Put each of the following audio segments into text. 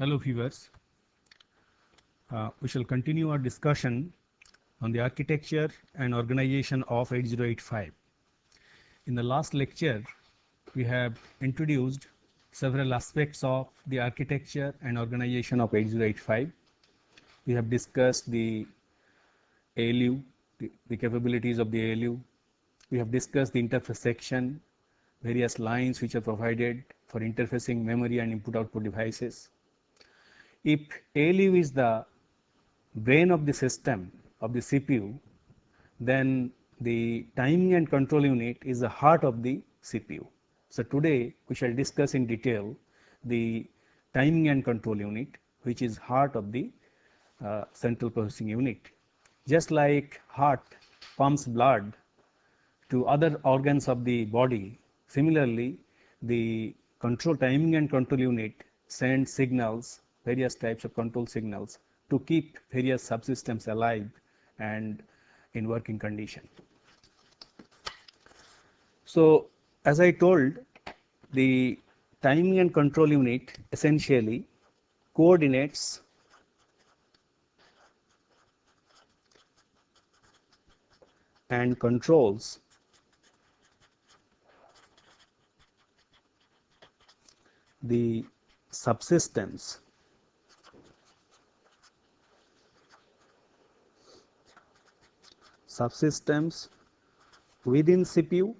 Hello viewers, we shall continue our discussion on the architecture and organization of 8085. In the last lecture, we have introduced several aspects of the architecture and organization of 8085. We have discussed the ALU, the capabilities of the ALU. We have discussed the interface section, various lines which are provided for interfacing memory and input-output devices. If ALU is the brain of the system of the CPU, then the timing and control unit is the heart of the CPU. So today we shall discuss in detail the timing and control unit, which is heart of the central processing unit. Just like heart pumps blood to other organs of the body, similarly the timing and control unit sends signals, various types of control signals, to keep various subsystems alive and in working condition. So as I told, the timing and control unit essentially coordinates and controls the subsystems within CPU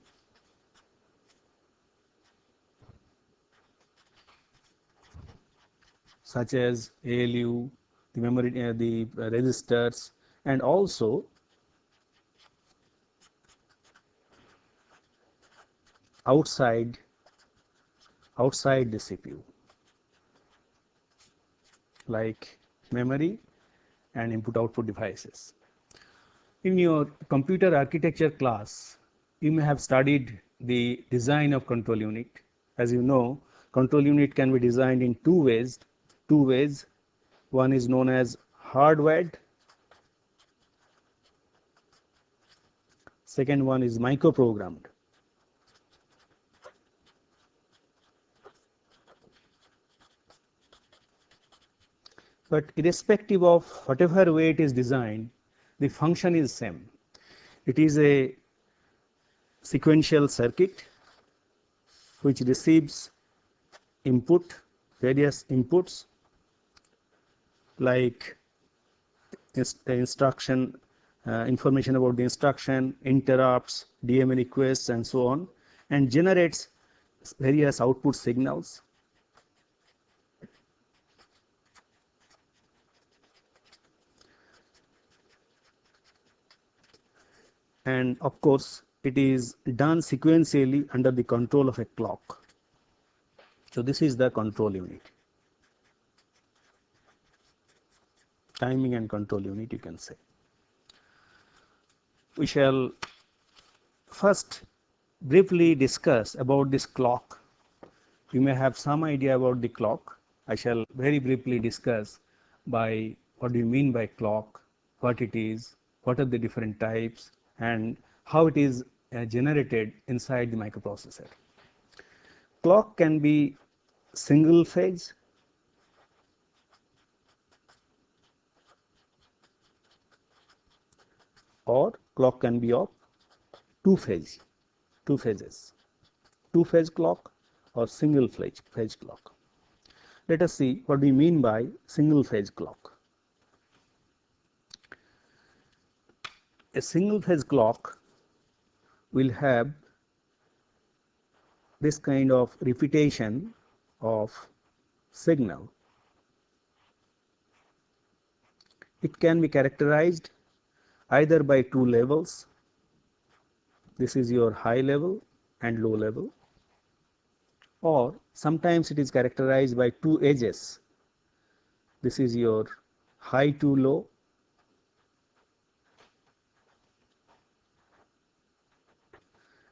such as ALU, the memory, the registers, and also outside the CPU, like memory and input-output devices. In your computer architecture class, you may have studied the design of control unit. As you know, control unit can be designed in two ways. One is known as hardwired. Second one is microprogrammed. But irrespective of whatever way it is designed, the function is same. It is a sequential circuit which receives various inputs like instruction, information about the instruction, interrupts, DMA requests, and so on, and generates various output signals. And of course, it is done sequentially under the control of a clock. So this is the control unit, timing and control unit, you can say. We shall first briefly discuss about this clock. You may have some idea about the clock. I shall very briefly discuss by what do you mean by clock, what it is, what are the different types, and how it is generated inside the microprocessor. Clock can be single phase, or clock can be of two phases, two-phase clock or single phase clock. Let us see what we mean by single phase clock. A single phase clock will have this kind of repetition of signal. It can be characterized either by two levels. This is your high level and low level, or sometimes it is characterized by two edges. This is your high to low,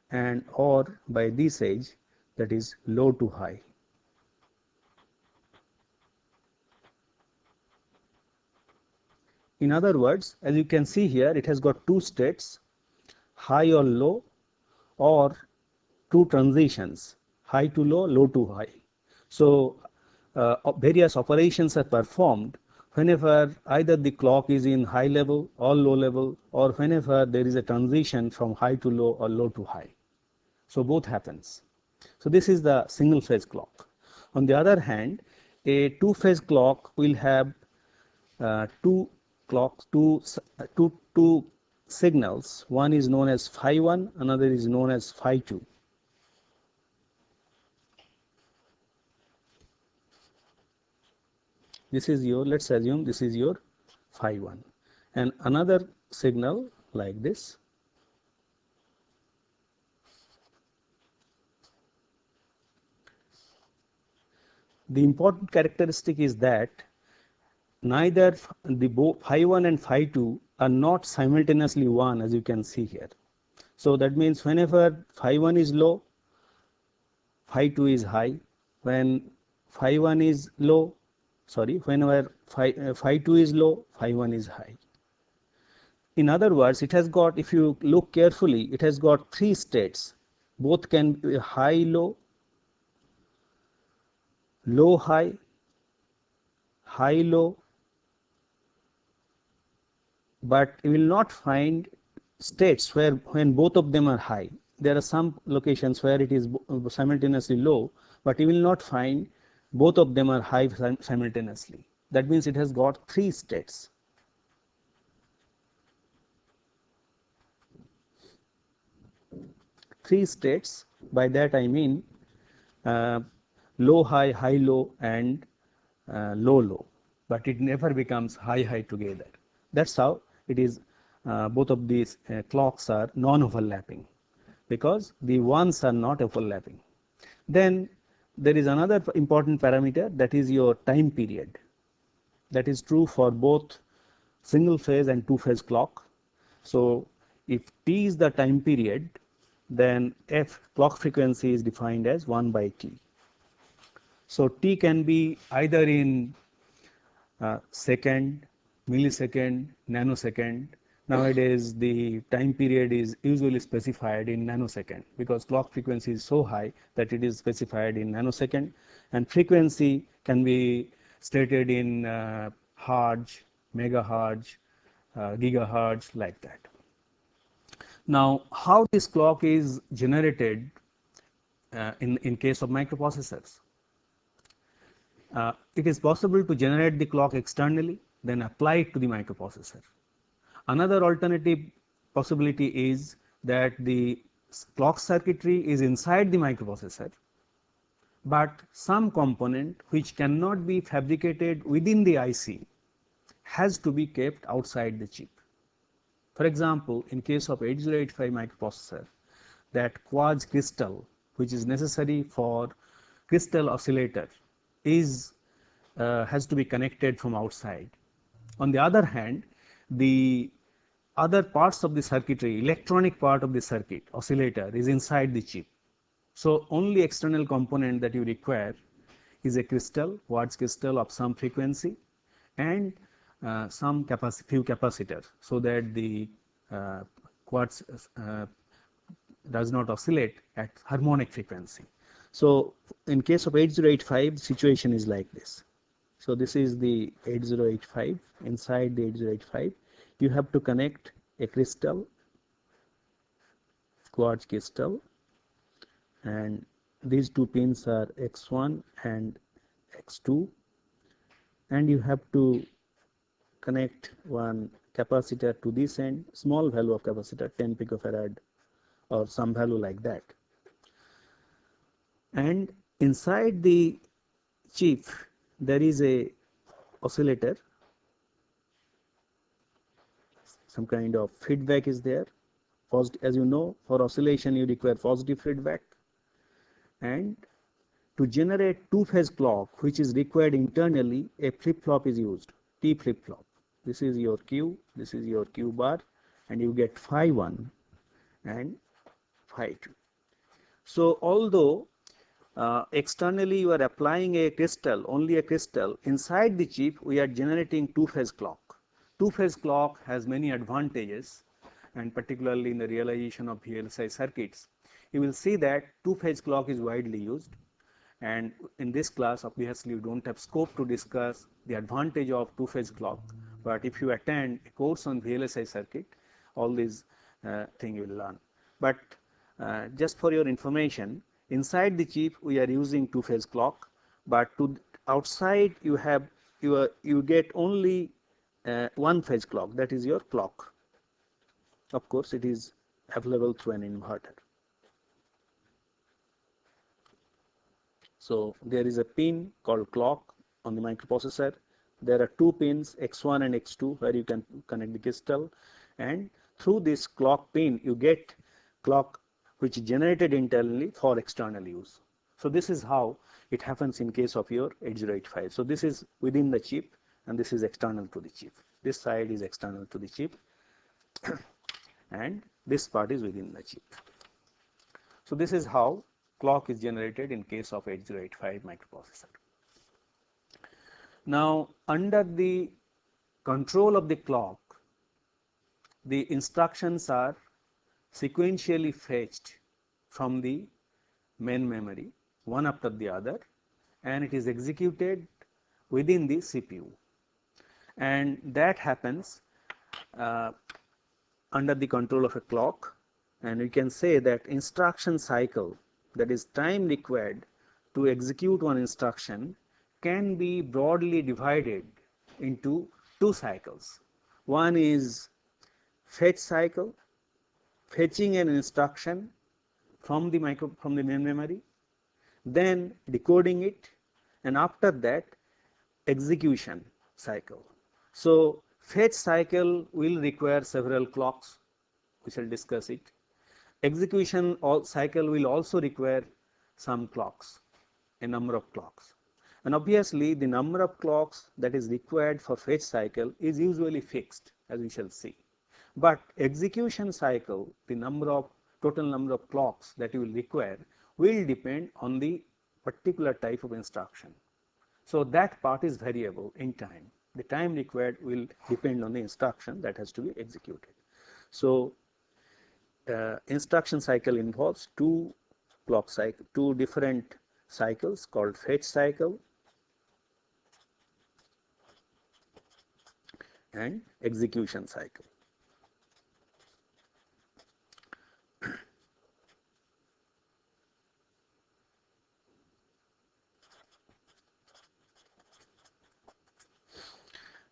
and or by this edge, that is low to high. In other words, as you can see here, it has got two states, high or low, or two transitions, high to low, low to high. So various operations are performed whenever either the clock is in high level or low level, or whenever there is a transition from high to low or low to high. So both happens. So this is the single phase clock. On the other hand, a two phase clock will have two signals. One is known as phi 1, another is known as phi 2. This is your, let's assume this is your phi 1, and another signal like this. The important characteristic is that neither the phi 1 and phi 2 are not simultaneously 1, as you can see here. So that means whenever phi 1 is low, phi 2 is high. When phi 1 is low, whenever phi 2 is low, phi 1 is high. In other words, it has got, if you look carefully, it has got three states. Both can be high, low, low, high, high, low, but you will not find states where when both of them are high. There are some locations where it is simultaneously low, but you will not find both of them are high simultaneously. That means it has got three states. Three states, by that I mean low, high, high, low, and low, low. But it never becomes high, high together. That's how it is. Both of these clocks are non-overlapping because the ones are not overlapping. Then there is another important parameter, that is your time period. That is true for both single phase and two phase clock. So if T is the time period, then F, clock frequency, is defined as 1 by T. So T can be either in second, millisecond, nanosecond. Nowadays the time period is usually specified in nanosecond because clock frequency is so high that it is specified in nanosecond, and frequency can be stated in hertz, megahertz, gigahertz, like that. Now, how this clock is generated in case of microprocessors? It is possible to generate the clock externally, then apply it to the microprocessor. Another alternative possibility is that the clock circuitry is inside the microprocessor, but some component which cannot be fabricated within the IC has to be kept outside the chip. For example, in case of 8085 microprocessor, that quartz crystal which is necessary for crystal oscillator is has to be connected from outside. On the other hand, the other parts of the circuitry, electronic part of the circuit, oscillator, is inside the chip. So only external component that you require is a crystal, quartz crystal of some frequency, and some few capacitors, so that the quartz does not oscillate at harmonic frequency. So in case of 8085, the situation is like this. So this is the 8085. Inside the 8085, you have to connect a crystal, quartz crystal, and these two pins are X1 and X2, and you have to connect one capacitor to this end, small value of capacitor, 10 picofarad or some value like that. And inside the chip there is a oscillator, some kind of feedback is there. First, as you know, for oscillation you require positive feedback, and to generate two-phase clock which is required internally, a flip-flop is used, T flip-flop. This is your Q, this is your Q bar, and you get phi 1 and phi 2. So although externally you are applying a crystal, only a crystal, inside the chip we are generating two-phase clock. Two-phase clock has many advantages, and particularly in the realization of VLSI circuits, you will see that two-phase clock is widely used, And in this class, obviously, we don't have scope to discuss the advantage of two-phase clock. But if you attend a course on VLSI circuit, all these things you will learn. But just for your information, inside the chip we are using two-phase clock, but to outside you get only one-phase clock. That is your clock. Of course, it is available through an inverter. So there is a pin called clock on the microprocessor. There are two pins, X1 and X2, where you can connect the crystal, and through this clock pin you get clock which is generated internally for external use. So this is how it happens in case of your 8085. So this is within the chip and this is external to the chip. This side is external to the chip and this part is within the chip. So this is how clock is generated in case of 8085 microprocessor. Now, under the control of the clock, the instructions are sequentially fetched from the main memory, one after the other, and it is executed within the CPU. And that happens under the control of a clock, and we can say that instruction cycle, that is time required to execute one instruction, can be broadly divided into two cycles. One is fetch cycle, fetching an instruction from the main memory, then decoding it, and after that execution cycle. So fetch cycle will require several clocks. We shall discuss it. Execution cycle will also require some clocks, a number of clocks. And obviously, the number of clocks that is required for fetch cycle is usually fixed, as we shall see. But execution cycle, the total number of clocks that you will require will depend on the particular type of instruction. So that part is variable in time. The time required will depend on the instruction that has to be executed. So instruction cycle involves two different cycles called fetch cycle and execution cycle.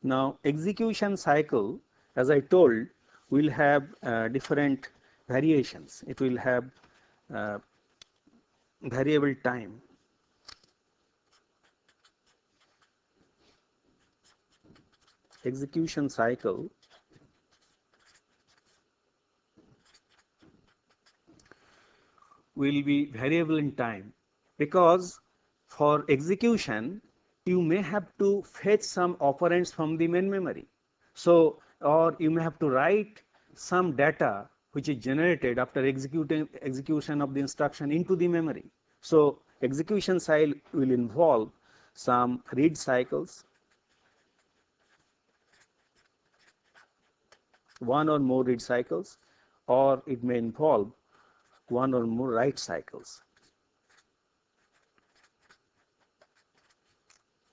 Now, execution cycle, as I told, will have different variations. It will have variable time. Execution cycle will be variable in time because for execution you may have to fetch some operands from the main memory. So, or you may have to write some data which is generated after execution of the instruction into the memory. So, execution cycle will involve some read cycles, one or more read cycles, or it may involve one or more write cycles.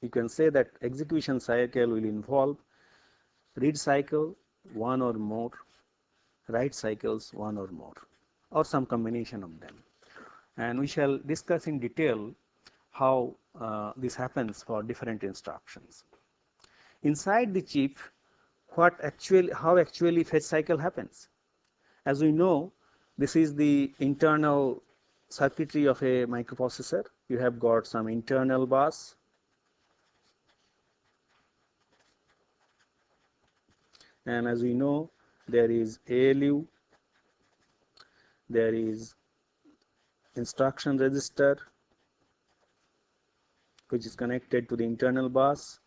You can say that execution cycle will involve read cycle, one or more, write cycles, one or more, or some combination of them. And we shall discuss in detail how this happens for different instructions. Inside the chip, how actually fetch cycle happens? As we know, this is the internal circuitry of a microprocessor. You have got some internal bus, and as we know, there is ALU, there is instruction register which is connected to the internal bus.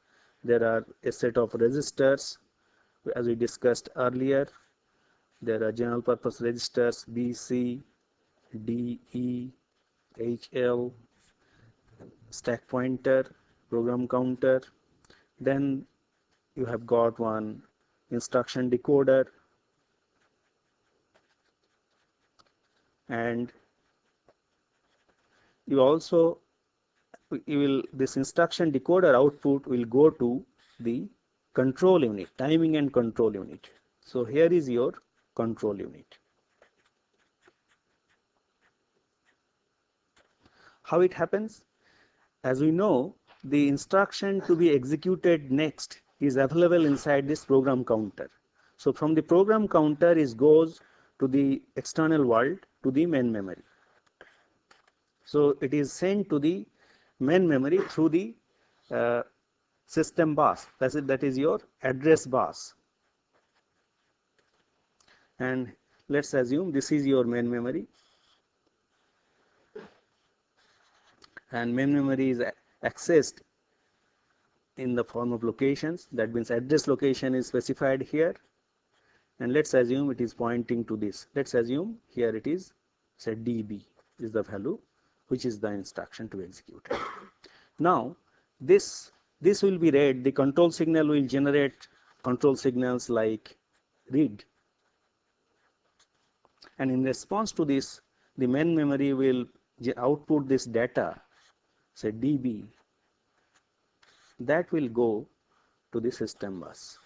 There are a set of registers as we discussed earlier. There are general purpose registers B, C, D, E, H, L, stack pointer, program counter. Then you have got one instruction decoder, and you also this instruction decoder output will go to the control unit, timing and control unit. So here is your control unit. How it happens? As we know, the instruction to be executed next is available inside this program counter. So from the program counter, it goes to the external world, to the main memory. So it is sent to the main memory through the system bus. That is your address bus. And let's assume this is your main memory. And main memory is accessed in the form of locations. That means address location is specified here. And let's assume it is pointing to this. Let's assume here it is, say DB is the value, which is the instruction to execute. Now, this will be read. The control signal will generate control signals like read. And in response to this, the main memory will output this data, say DB, that will go to the system bus.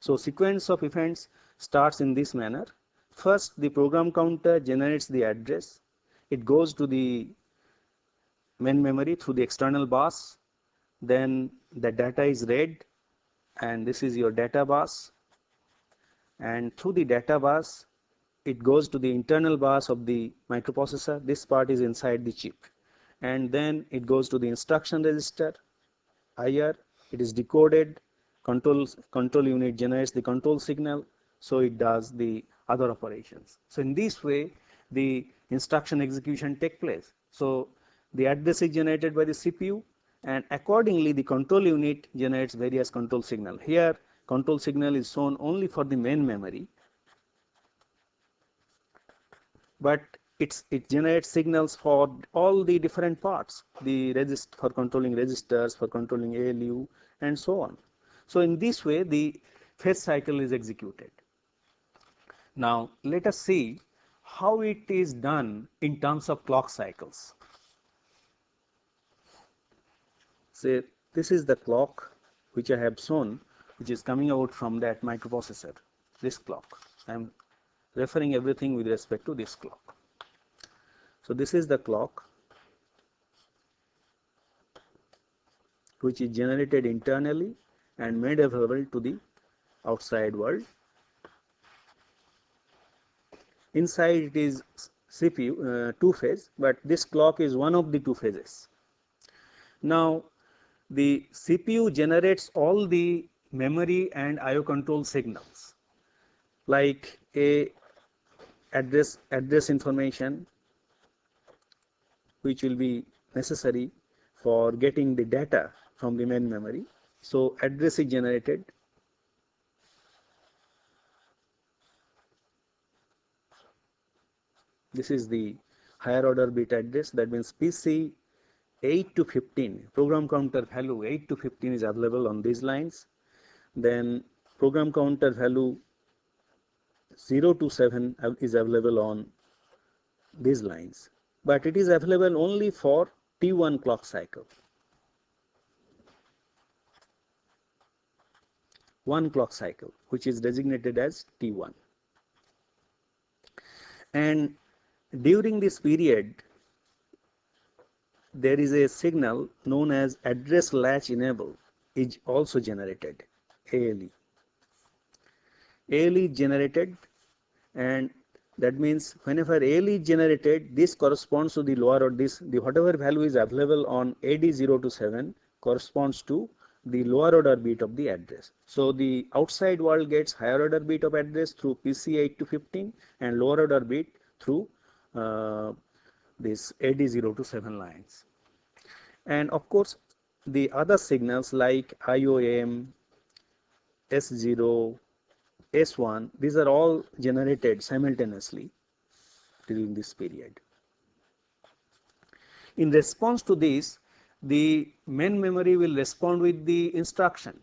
So sequence of events starts in this manner. First, the program counter generates the address. It goes to the main memory through the external bus. Then the data is read, and this is your data bus. And through the data bus, it goes to the internal bus of the microprocessor. This part is inside the chip. And then it goes to the instruction register, IR. It is decoded. Control unit generates the control signal. So it does the other operations. So in this way, the instruction execution takes place. So the address is generated by the CPU, and accordingly the control unit generates various control signal. Here control signal is shown only for the main memory, but it generates signals for all the different parts, for controlling registers, for controlling ALU, and so on. So in this way the fetch cycle is executed. Now let us see how it is done in terms of clock cycles. Say this is the clock which I have shown, which is coming out from that microprocessor, this clock. I am referring everything with respect to this clock. So this is the clock which is generated internally and made available to the outside world. Inside it is CPU, two-phase, but this clock is one of the two phases. Now the CPU generates all the memory and IO control signals, like a address information, which will be necessary for getting the data from the main memory. So address is generated. This is the higher order bit address. That means PC 8 to 15, program counter value 8 to 15 is available on these lines. Then program counter value 0 to 7 is available on these lines. But it is available only for T1 clock cycle. One clock cycle, which is designated as T1. And during this period, there is a signal known as address latch enable is also generated, ALE. ALE is generated, and that means whenever ALE is generated, this corresponds to the lower or the whatever value is available on AD 0 to 7 corresponds to the lower order bit of the address. So the outside world gets higher order bit of address through PC 8 to 15 and lower order bit through this AD 0 to 7 lines. And of course the other signals like IOM, S0, S1, these are all generated simultaneously during this period. In response to this, the main memory will respond with the instruction,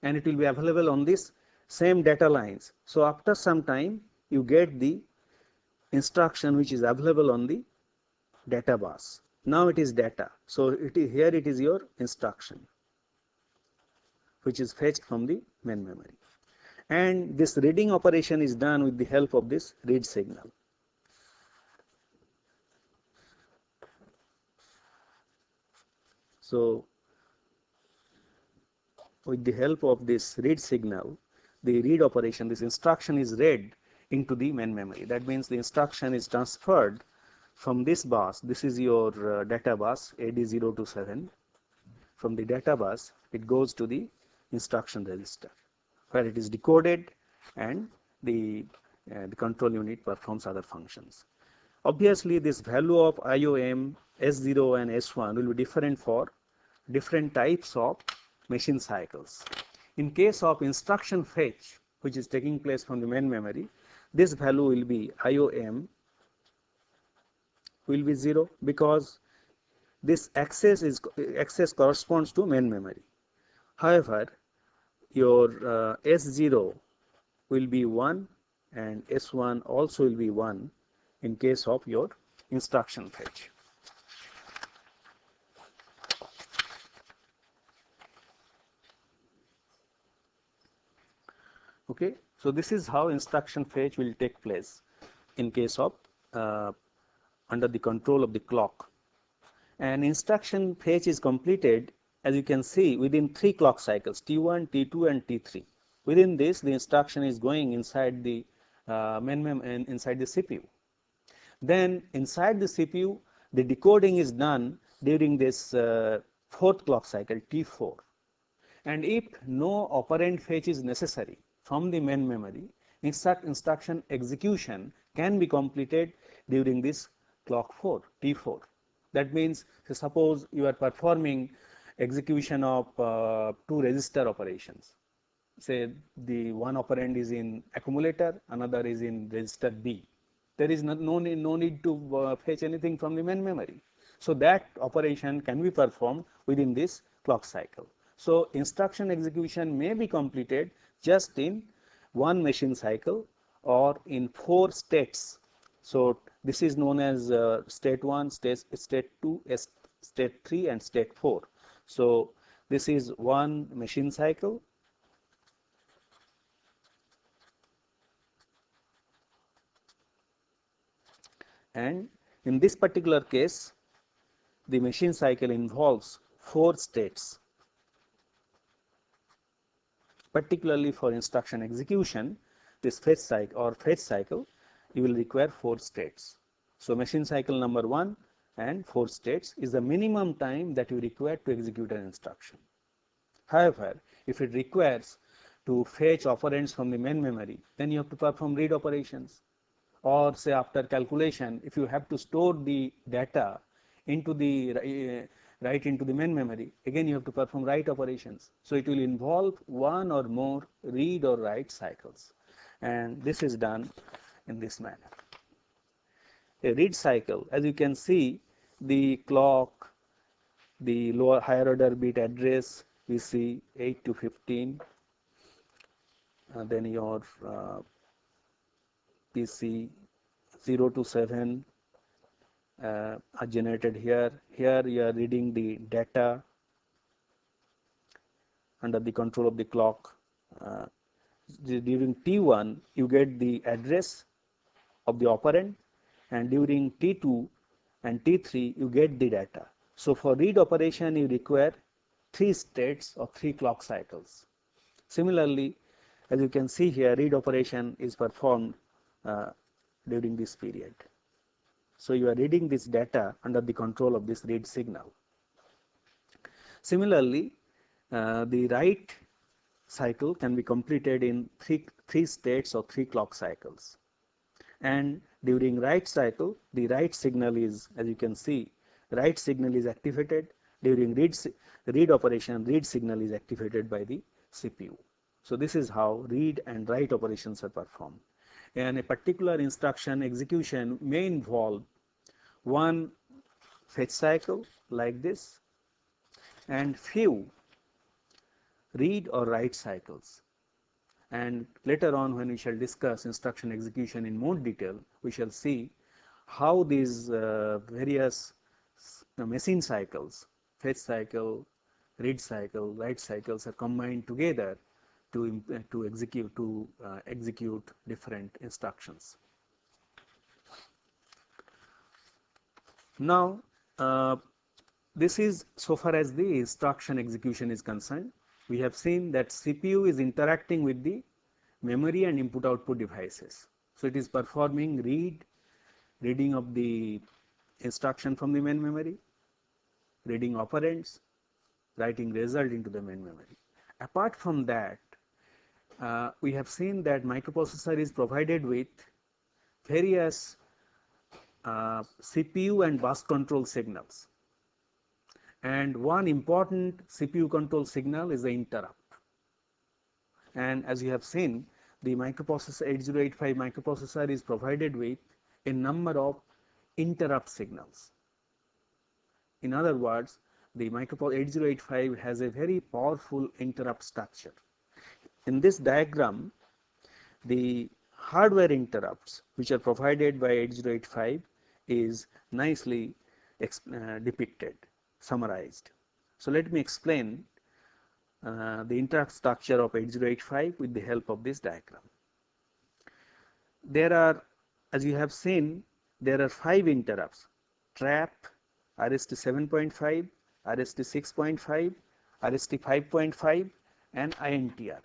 and it will be available on this same data lines. So after some time you get the instruction which is available on the data bus. Now it is data. So here it is your instruction which is fetched from the main memory. And this reading operation is done with the help of this read signal. So with the help of this read signal, the read operation, this instruction is read into the main memory. That means the instruction is transferred from this bus. This is your data bus AD0 to 7. From the data bus, it goes to the instruction register where it is decoded and the control unit performs other functions. Obviously, this value of IOM, S0 and S1 will be different for different types of machine cycles. In case of instruction fetch, which is taking place from the main memory, this value will be IOM will be 0 because this access corresponds to main memory. However, your S0 will be 1 and S1 also will be 1 in case of your instruction fetch. Okay, so this is how instruction fetch will take place in case of under the control of the clock. And instruction fetch is completed, as you can see, within 3 clock cycles, T1, T2 and T3. Within this, the instruction is going inside the inside the CPU. Then inside the CPU, the decoding is done during this 4th clock cycle, T4. And if no operand fetch is necessary from the main memory, instruction execution can be completed during this clock 4, T4. That means, suppose you are performing execution of 2 register operations. Say the one operand is in accumulator, another is in register B. There is no need to fetch anything from the main memory. So that operation can be performed within this clock cycle. So instruction execution may be completed just in one machine cycle or in 4 states. So this is known as state 1, state 2, state 3 and state 4. So this is one machine cycle. And in this particular case, the machine cycle involves 4 states. Particularly for instruction execution, this fetch cycle, you will require 4 states. So machine cycle number 1 and 4 states is the minimum time that you require to execute an instruction. However, if it requires to fetch operands from the main memory, then you have to perform read operations. Or say after calculation, if you have to store the data into the write into the main memory, again you have to perform write operations. So it will involve one or more read or write cycles, and this is done in this manner. A read cycle, as you can see, the clock, the lower higher order bit address, we see 8 to 15, then your PC 0 to 7 are generated here. Here you are reading the data under the control of the clock. During T1, you get the address of the operand, and during T2 and T3, you get the data. So for read operation, you require 3 states or 3 clock cycles. Similarly, as you can see here, read operation is performed during this period. So you are reading this data under the control of this read signal. Similarly, the write cycle can be completed in three states or 3 clock cycles. And during write cycle, the write signal is, as you can see, write signal is activated. During read operation, read signal is activated by the CPU. So this is how read and write operations are performed. And a particular instruction execution may involve one fetch cycle like this and few read or write cycles. And later on, when we shall discuss instruction execution in more detail, we shall see how these various machine cycles, fetch cycle, read cycle, write cycles are combined together to execute different instructions. Now, this is so far as the instruction execution is concerned. We have seen that CPU is interacting with the memory and input-output devices. So it is performing reading of the instruction from the main memory, reading operands, writing result into the main memory. Apart from that, we have seen that microprocessor is provided with various CPU and bus control signals. And one important CPU control signal is the interrupt. And as you have seen, the microprocessor 8085 microprocessor is provided with a number of interrupt signals. In other words, the microprocessor 8085 has a very powerful interrupt structure. In this diagram, the hardware interrupts which are provided by 8085 is nicely depicted, summarized. So let me explain the interrupt structure of 8085 with the help of this diagram. There are, as you have seen, there are 5 interrupts: trap, RST 7.5, RST 6.5, RST 5.5, and INTR.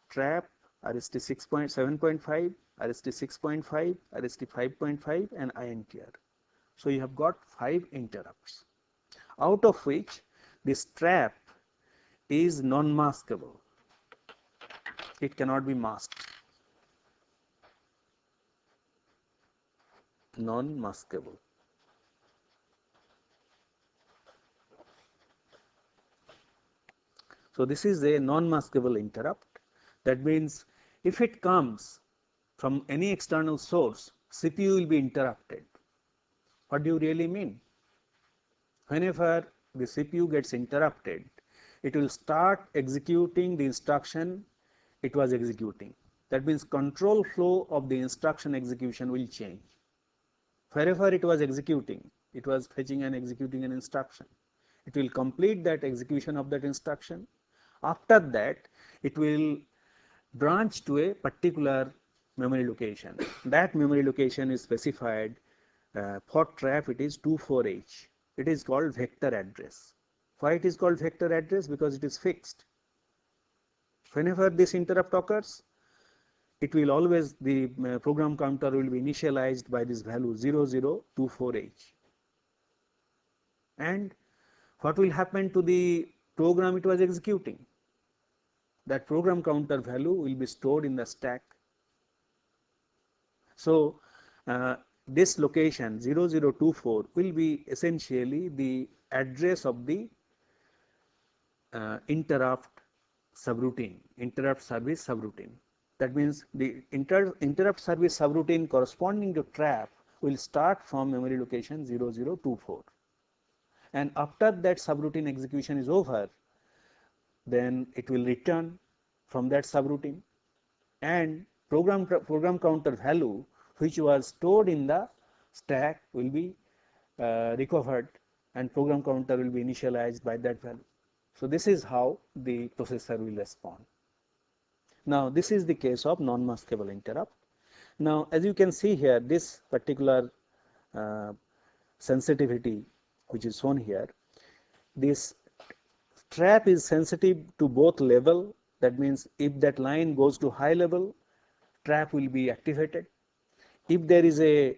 Trap, RST 7.5, RST 6.5, RST 5.5, and INTR. So you have got 5 interrupts, out of which this trap is non-maskable. It cannot be masked. Non-maskable. So this is a non-maskable interrupt. That means if it comes from any external source, CPU will be interrupted. What do you really mean? Whenever the CPU gets interrupted, it will start executing the instruction it was executing. That means control flow of the instruction execution will change. Wherever it was executing, it was fetching and executing an instruction. It will complete that execution of that instruction. After that, it will branch to a particular memory location. That memory location is specified for trap, it is 24H. It is called vector address. Why it is called vector address? Because it is fixed. Whenever this interrupt occurs, it will always, the program counter will be initialized by this value 0024H. And what will happen to the program it was executing? That program counter value will be stored in the stack. So this location 0024 will be essentially the address of the interrupt subroutine, interrupt service subroutine. That means the interrupt service subroutine corresponding to trap will start from memory location 0024. And after that subroutine execution is over, then it will return from that subroutine, and program counter value which was stored in the stack will be recovered, and program counter will be initialized by that value. So this is how the processor will respond. Now this is the case of non-maskable interrupt. Now as you can see here, this particular sensitivity which is shown here, this trap is sensitive to both level. That means if that line goes to high level, trap will be activated. If there is a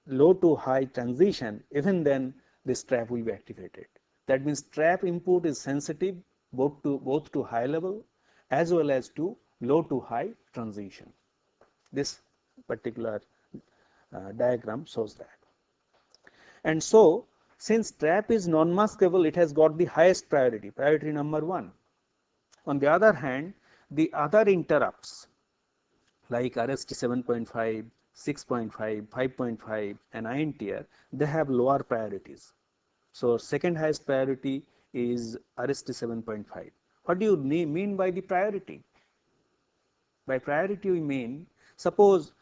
low to high transition, even then this trap will be activated. That means trap input is sensitive both to high level as well as to low to high transition. This particular diagram shows that. And so since trap is non-maskable, it has got the highest priority, priority number 1. On the other hand, the other interrupts like RST 7.5, 6.5, 5.5 and INTR, they have lower priorities. So second highest priority is RST 7.5. What do you mean by the priority? By priority we mean, suppose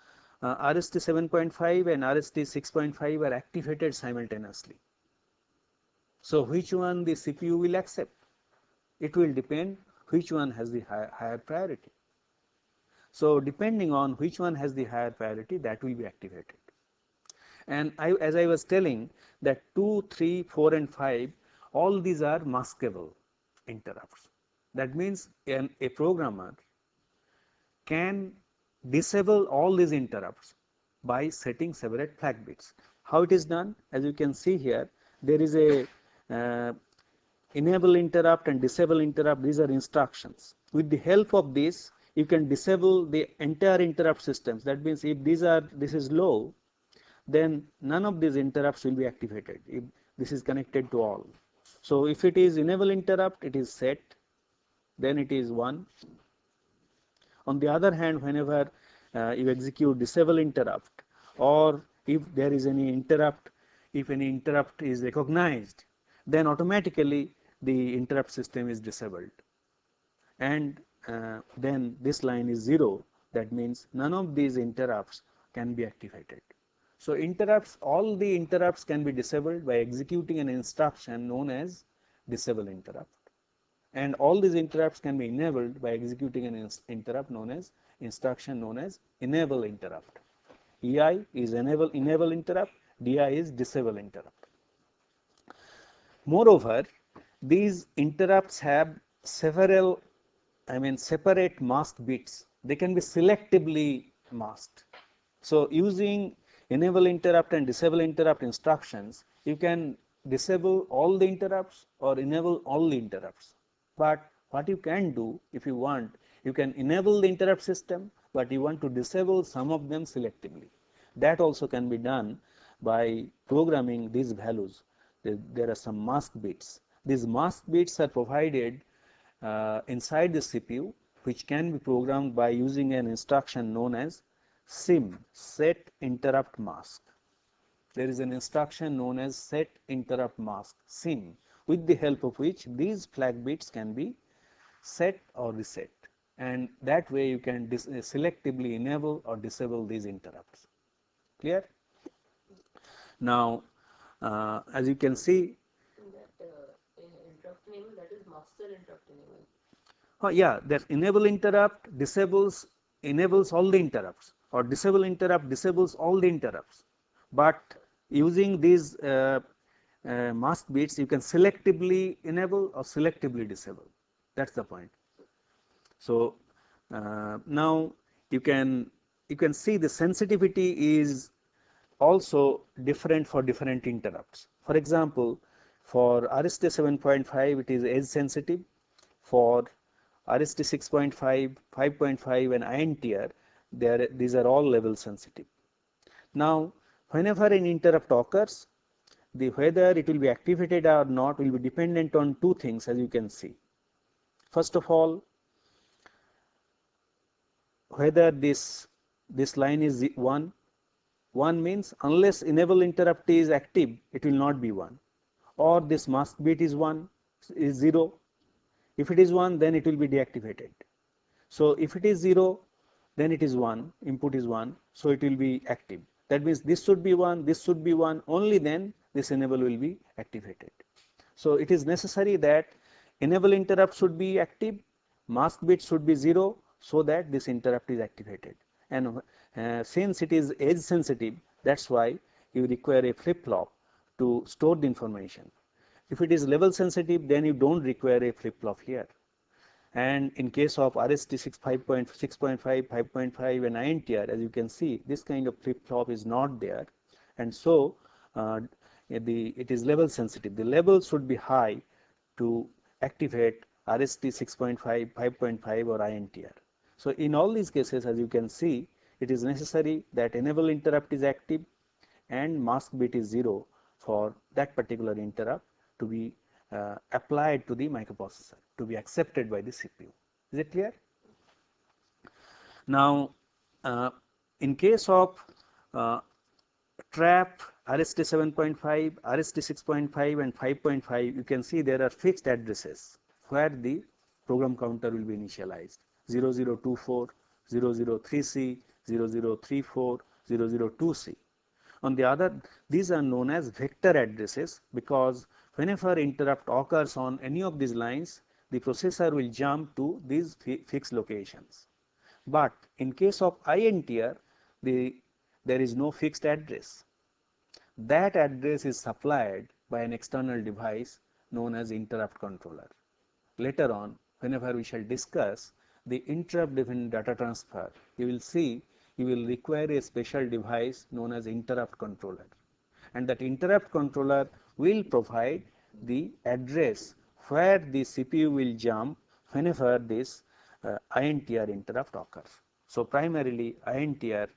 RST 7.5 and RST 6.5 are activated simultaneously. So which one the CPU will accept? It will depend which one has the higher priority. So depending on which one has the higher priority, that will be activated. And as I was telling, that 2, 3, 4 and 5, all these are maskable interrupts. That means a programmer can disable all these interrupts by setting separate flag bits. How it is done? As you can see here, there is a enable interrupt and disable interrupt. These are instructions. With the help of this, you can disable the entire interrupt systems. That means if this is low, then none of these interrupts will be activated if this is connected to all. So if it is enable interrupt, it is set, then it is 1. On the other hand, whenever you execute disable interrupt, or if there is any interrupt, if any interrupt is recognized, then automatically the interrupt system is disabled. And then this line is 0. That means none of these interrupts can be activated. So interrupts, all the interrupts can be disabled by executing an instruction known as disable interrupt. And all these interrupts can be enabled by executing an interrupt known as instruction known as enable interrupt. EI is enable interrupt, DI is disable interrupt. Moreover, these interrupts have several, separate masked bits. They can be selectively masked. So using enable interrupt and disable interrupt instructions, you can disable all the interrupts or enable all the interrupts. But what you can do, if you want, you can enable the interrupt system, but you want to disable some of them selectively. That also can be done by programming these values. There are some mask bits. These mask bits are provided inside the CPU, which can be programmed by using an instruction known as SIM, set interrupt mask. There is an instruction known as set interrupt mask, SIM, with the help of which these flag bits can be set or reset. And that way you can selectively enable or disable these interrupts. Clear? Now, as you can see, interrupt enable, that is master interrupt enable. Yeah, that enable interrupt enables all the interrupts, or disable interrupt disables all the interrupts. But using these mask bits, you can selectively enable or selectively disable. That's the point. So now you can see the sensitivity is also different for different interrupts. For example, for RST 7.5 it is edge sensitive. For RST 6.5, 5.5 and INTR, these are all level sensitive. Now, whenever an interrupt occurs, whether it will be activated or not will be dependent on two things, as you can see. First of all, whether this line is 1. 1 means unless enable interrupt is active, it will not be 1. Or this mask bit is 0. If it is 1, then it will be deactivated. So if it is 0, then it is 1, input is 1, so it will be active. That means this should be 1, this should be 1, only then this enable will be activated. So it is necessary that enable interrupt should be active, mask bit should be 0, so that this interrupt is activated. And since it is edge sensitive, that's why you require a flip-flop to store the information. If it is level sensitive, then you don't require a flip-flop here. And in case of RST 5.5, 5.5 and INTR, as you can see, this kind of flip-flop is not there. And so it is level sensitive. The level should be high to activate RST 6.5, 5.5 or INTR. So in all these cases, as you can see, it is necessary that enable interrupt is active and mask bit is 0 for that particular interrupt to be applied to the microprocessor, to be accepted by the CPU. Is it clear? Now, in case of trap RST 7.5, RST 6.5 and 5.5, you can see there are fixed addresses where the program counter will be initialized. 0024, 003C, 0034, 002C. On the other, these are known as vector addresses because whenever interrupt occurs on any of these lines, the processor will jump to these fixed locations. But in case of INTR, there is no fixed address. That address is supplied by an external device known as interrupt controller. Later on, whenever we shall discuss the interrupt dependent data transfer, you will see you will require a special device known as interrupt controller, and that interrupt controller will provide the address where the CPU will jump whenever this INTR interrupt occurs. So primarily INTR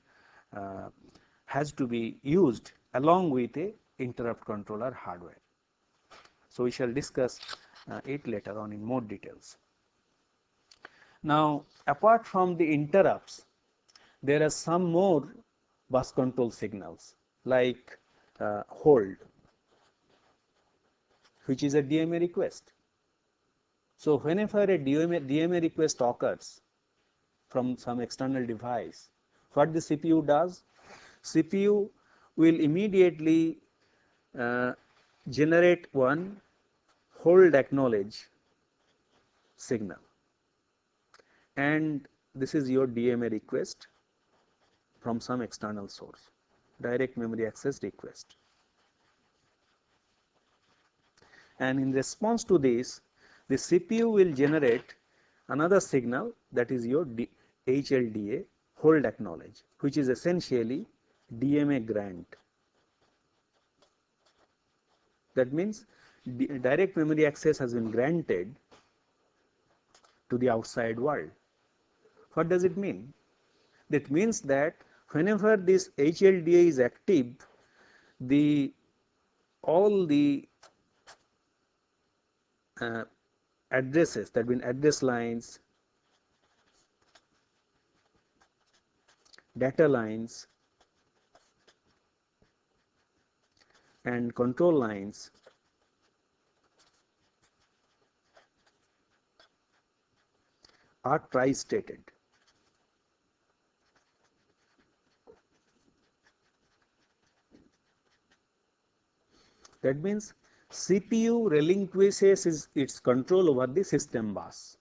has to be used along with a interrupt controller hardware. So we shall discuss it later on in more details. Now, apart from the interrupts, there are some more bus control signals like hold, which is a DMA request. So whenever a DMA request occurs from some external device, what the CPU does? CPU will immediately generate one hold acknowledge signal, and this is your DMA request from some external source, direct memory access request. And in response to this, the CPU will generate another signal, that is your HLDA, hold acknowledge, which is essentially DMA grant. That means direct memory access has been granted to the outside world. What does it mean? That means that whenever this HLDA is active, all the addresses, that means address lines, data lines, and control lines are tri-stated. That means CPU relinquishes its control over the system bus.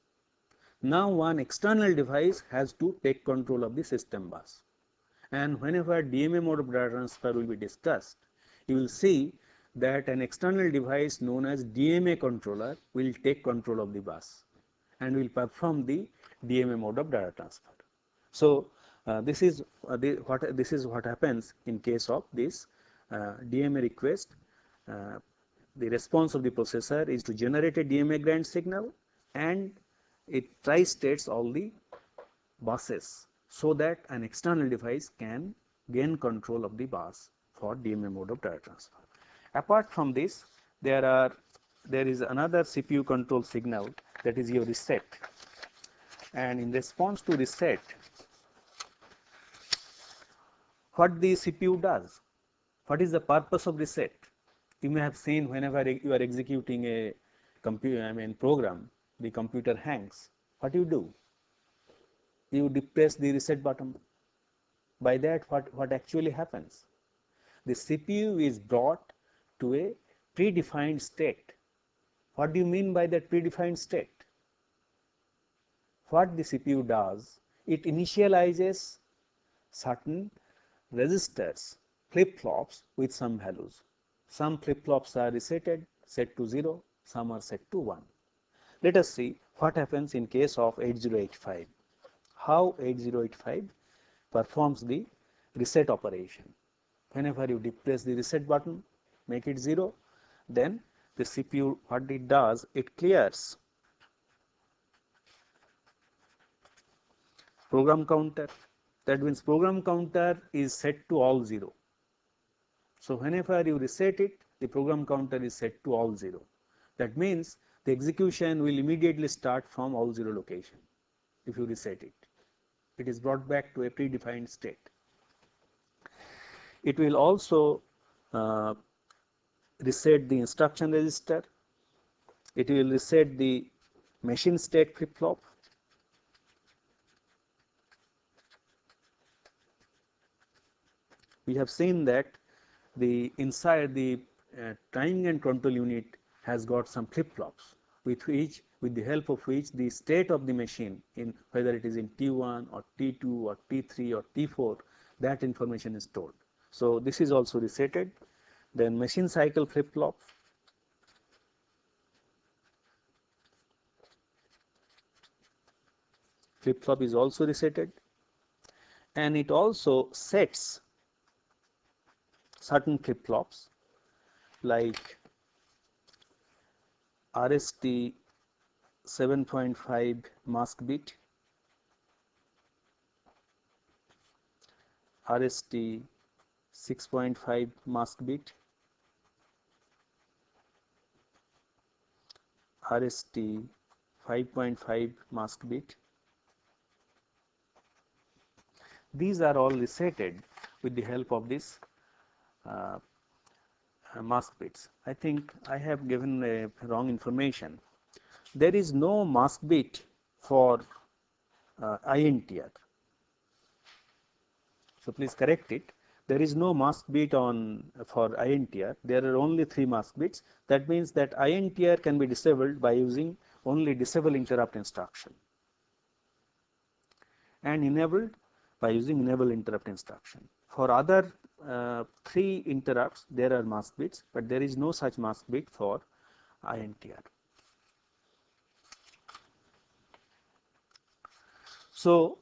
Now one external device has to take control of the system bus. And whenever DMA mode of data transfer will be discussed, you will see that an external device known as DMA controller will take control of the bus and will perform the DMA mode of data transfer. So this is what happens in case of this DMA request. The response of the processor is to generate a DMA grant signal, and it tri-states all the buses so that an external device can gain control of the bus for DMA mode of data transfer. Apart from this, there is another CPU control signal, that is your reset. And in response to reset, what the CPU does? What is the purpose of reset? You may have seen whenever you are executing a program, the computer hangs. What do? You depress the reset button. By that, what actually happens? The CPU is brought to a predefined state. What do you mean by that predefined state? What the CPU does, it initializes certain registers, flip-flops with some values. Some flip-flops are resetted, set to 0, some are set to 1. Let us see what happens in case of 8085. How 8085 performs the reset operation. Whenever you depress the reset button, make it 0, then the CPU, what it does, it clears program counter. That means program counter is set to all 0. So whenever you reset it, the program counter is set to all 0. That means the execution will immediately start from all 0 location. If you reset it, it is brought back to a predefined state. It will also reset the instruction register. It will reset the machine state flip-flop. we have seen that the inside the timing and control unit has got some flip-flops with the help of which the state of the machine, in whether it is in T1 or T2 or T3 or T4, that information is stored. So this is also resetted. Then machine cycle flip-flop. Flip-flop is also resetted, and it also sets certain flip-flops like RST 7.5 mask bit, RST 6.5 mask bit, RST 5.5 mask bit. These are all resetted with the help of this mask bits. I think I have given wrong information. There is no mask bit for INTR. So please correct it. There is no mask bit for INTR. There are only 3 mask bits. That means that INTR can be disabled by using only disable interrupt instruction, and enabled by using enable interrupt instruction. For other 3 interrupts, there are mask bits, but there is no such mask bit for INTR. So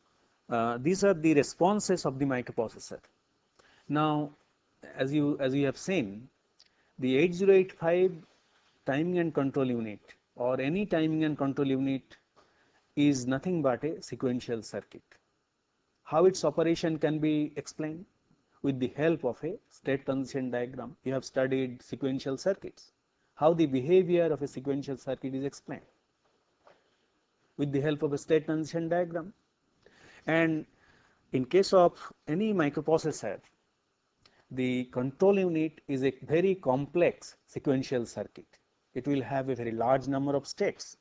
these are the responses of the microprocessor. Now, as you have seen, the 8085 timing and control unit, or any timing and control unit, is nothing but a sequential circuit. How its operation can be explained? With the help of a state transition diagram. You have studied sequential circuits. How the behavior of a sequential circuit is explained? With the help of a state transition diagram. And in case of any microprocessor, the control unit is a very complex sequential circuit. It will have a very large number of states,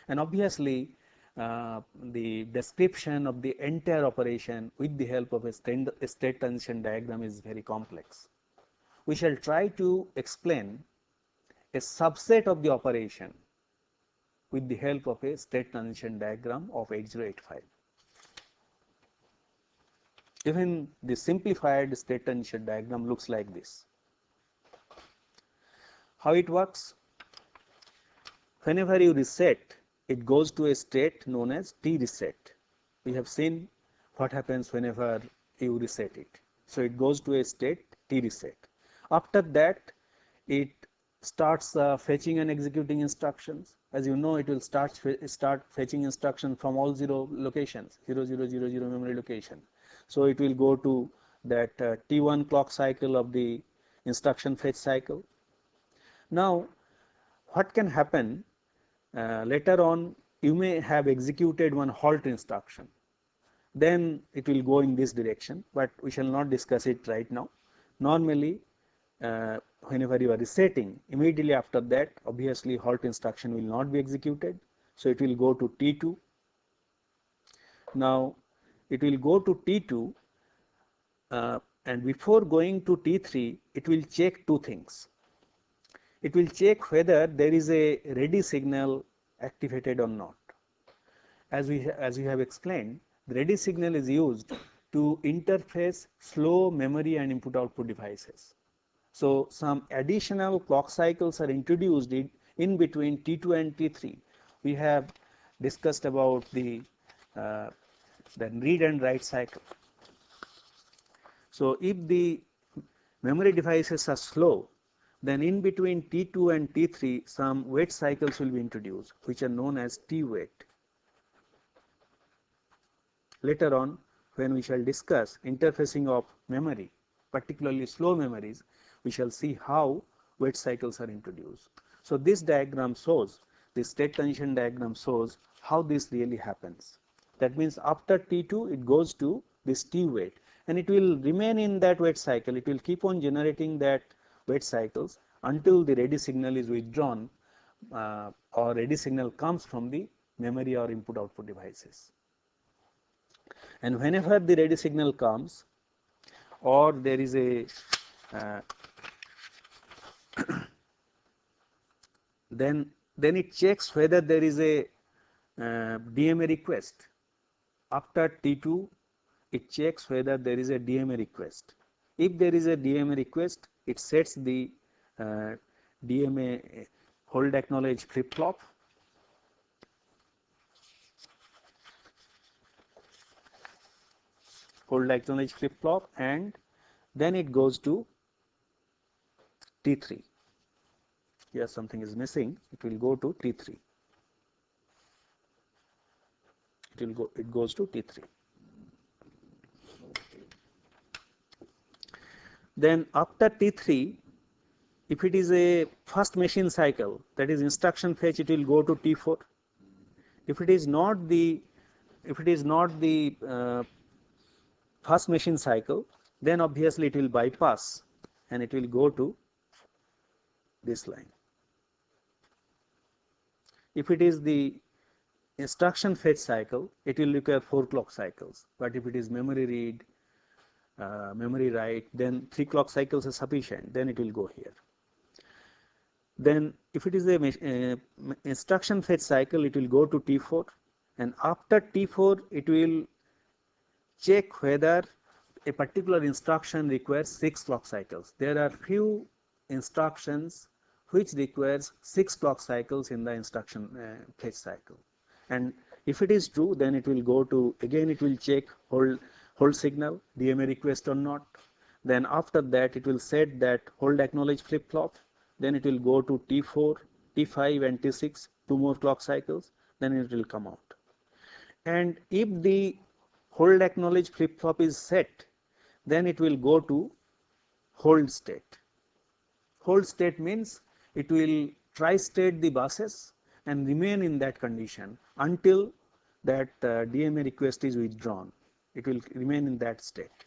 and obviously the description of the entire operation with the help of a state transition diagram is very complex. We shall try to explain a subset of the operation with the help of a state transition diagram of 8085. Even the simplified state transition diagram looks like this. How it works? Whenever you reset, it goes to a state known as T reset. We have seen what happens whenever you reset it. So it goes to a state T reset. After that, it starts fetching and executing instructions. As you know, it will start fetching instructions from all 0 locations, 0000 memory location. So it will go to that T1 clock cycle of the instruction fetch cycle. Now, what can happen? Later on, you may have executed one halt instruction. Then it will go in this direction, but we shall not discuss it right now. Normally, whenever you are resetting, immediately after that, obviously halt instruction will not be executed. So it will go to T2. Now, it will go to T2, and before going to T3, it will check 2 things. It will check whether there is a ready signal activated or not. As we have explained, the ready signal is used to interface slow memory and input-output devices. So some additional clock cycles are introduced in between T2 and T3. We have discussed about the read and write cycle. So if the memory devices are slow, then in between T2 and T3, some wait cycles will be introduced, which are known as T-wait. Later on, when we shall discuss interfacing of memory, particularly slow memories, we shall see how wait cycles are introduced. So this diagram shows, this state transition diagram shows how this really happens. That means after T2, it goes to this T-wait, and it will remain in that wait cycle. It will keep on generating that wait cycles until the ready signal is withdrawn or ready signal comes from the memory or input-output devices. And whenever the ready signal comes, or there is a then it checks whether there is a DMA request. After T2, it checks whether there is a DMA request. If there is a DMA request, it sets the DMA hold acknowledge flip-flop. Hold acknowledge flip-flop, and then it goes to T3. Here something is missing. It will go to T3. It goes to T3. Then after T3, if it is a first machine cycle, that is instruction fetch, it will go to T4. If it is not the first machine cycle, then obviously it will bypass and it will go to this line. If it is the instruction fetch cycle, it will require 4 clock cycles. But if it is memory read, memory write, then 3 clock cycles are sufficient. Then it will go here. Then if it is a instruction fetch cycle, it will go to T4, and after T4 it will check whether a particular instruction requires 6 clock cycles. There are few instructions which requires 6 clock cycles in the instruction fetch cycle, and if it is true, then it will go to, again it will check hold signal, DMA request or not. Then after that it will set that hold acknowledge flip-flop. Then it will go to T4, T5 and T6, 2 more clock cycles, then it will come out. And if the hold acknowledge flip-flop is set, then it will go to hold state. Hold state means it will tri-state the buses and remain in that condition until that DMA request is withdrawn. It will remain in that state.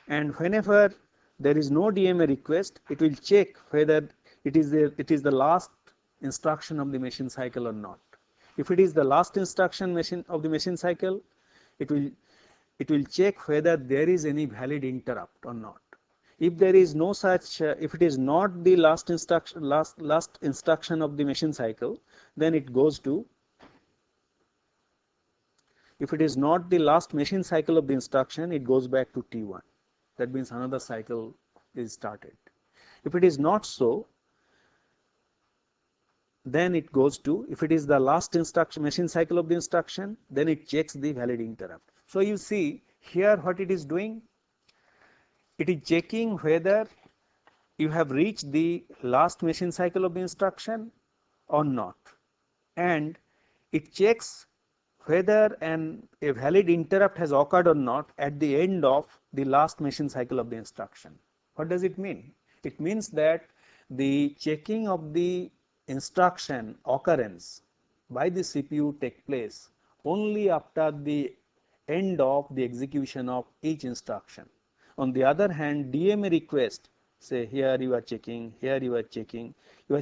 And whenever there is no DMA request, it will check whether it is the last instruction of the machine cycle or not. If it is the last instruction of the machine cycle, it will check whether there is any valid interrupt or not. If there is no such, if it is not the last instruction of the machine cycle, then it goes to, if it is not the last machine cycle of the instruction, it goes back to T1. That means another cycle is started. If it is not so, then it goes to, if it is the last instruction machine cycle of the instruction, then it checks the valid interrupt. So you see here what it is doing. It is checking whether you have reached the last machine cycle of the instruction or not, and it checks whether a valid interrupt has occurred or not at the end of the last machine cycle of the instruction. What does it mean? It means that the checking of the instruction occurrence by the CPU take place only after the end of the execution of each instruction. On the other hand, DMA request, say here you are checking, here you are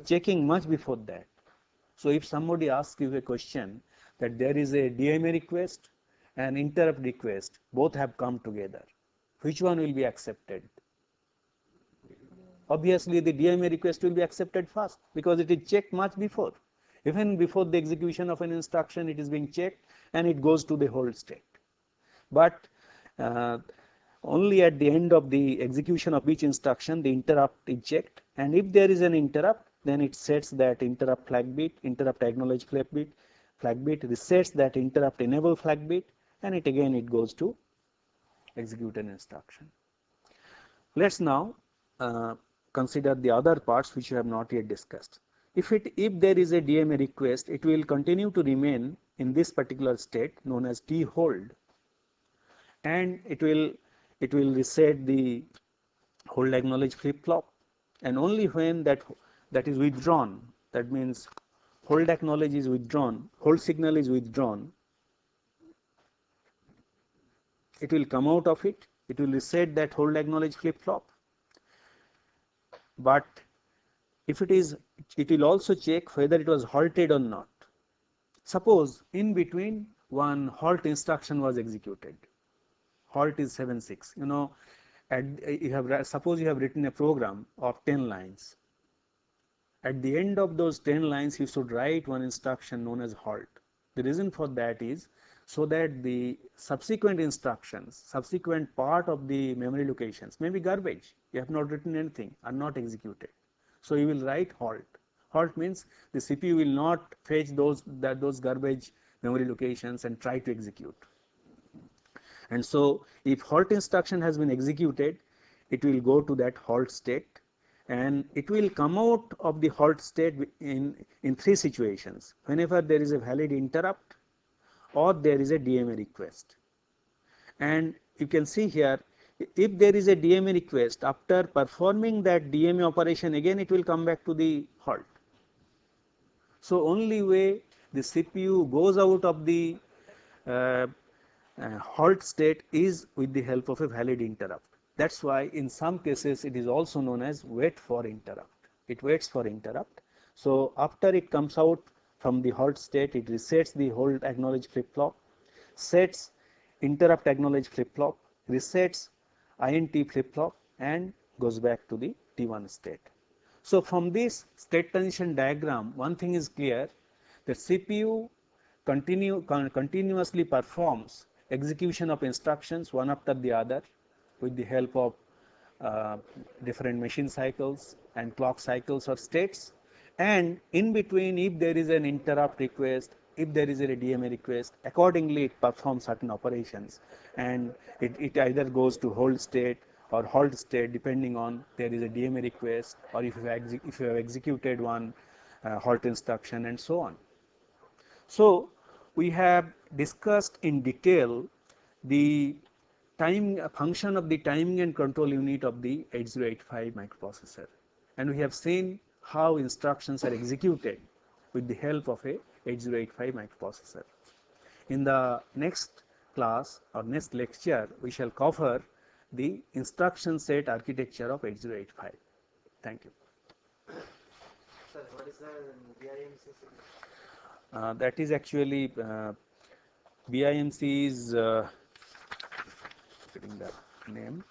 checking much before that. So if somebody asks you a question that there is a DMA request and interrupt request, both have come together, which one will be accepted? Obviously the DMA request will be accepted first because it is checked much before. Even before the execution of an instruction, it is being checked and it goes to the hold state. But only at the end of the execution of each instruction, the interrupt is checked, and if there is an interrupt, then it sets that interrupt flag bit, interrupt acknowledge flag bit, resets that interrupt enable flag bit, and it goes to execute an instruction. Let's now consider the other parts which we have not yet discussed. If there is a DMA request, it will continue to remain in this particular state known as T hold, and it will reset the hold acknowledge flip-flop, and only when that is withdrawn, that means hold acknowledge is withdrawn, hold signal is withdrawn, it will come out of it, it will reset that hold acknowledge flip-flop. But if it will also check whether it was halted or not. Suppose in between one halt instruction was executed. Halt is 7.6. suppose you have written a program of 10 lines. At the end of those 10 lines, you should write one instruction known as halt. The reason for that is so that the subsequent instructions, subsequent part of the memory locations may be garbage. You have not written anything, are not executed. So you will write halt. Halt means the CPU will not fetch those garbage memory locations and try to execute. And so if halt instruction has been executed, it will go to that halt state, and it will come out of the halt state in three situations: whenever there is a valid interrupt or there is a DMA request. And you can see here, if there is a DMA request, after performing that DMA operation again, it will come back to the halt. So only way the CPU goes out of the halt state is with the help of a valid interrupt. That's why in some cases it is also known as wait for interrupt. It waits for interrupt. So after it comes out from the halt state, it resets the hold acknowledge flip-flop, sets interrupt acknowledge flip-flop, resets INT flip-flop, and goes back to the T1 state. So from this state transition diagram, one thing is clear, that CPU continuously performs execution of instructions one after the other with the help of different machine cycles and clock cycles or states. And in between, if there is an interrupt request, if there is a DMA request, accordingly it performs certain operations, and it either goes to hold state or halt state depending on there is a DMA request, or if you have executed one halt instruction, and so on. So we have discussed in detail the function of the timing and control unit of the 8085 microprocessor, and we have seen how instructions are executed with the help of a 8085 microprocessor. In the next class or next lecture, we shall cover the instruction set architecture of 8085. Thank you. Sir, what is the BIMC signal? That is actually BIMC is getting the name,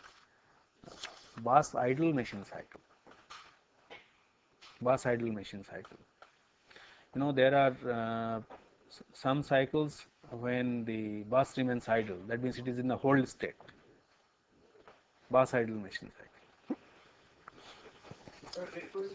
bus idle machine cycle. Bus idle machine cycle. You know, there are some cycles when the bus remains idle, that means it is in the hold state. Bus idle machine cycle. Sir, it will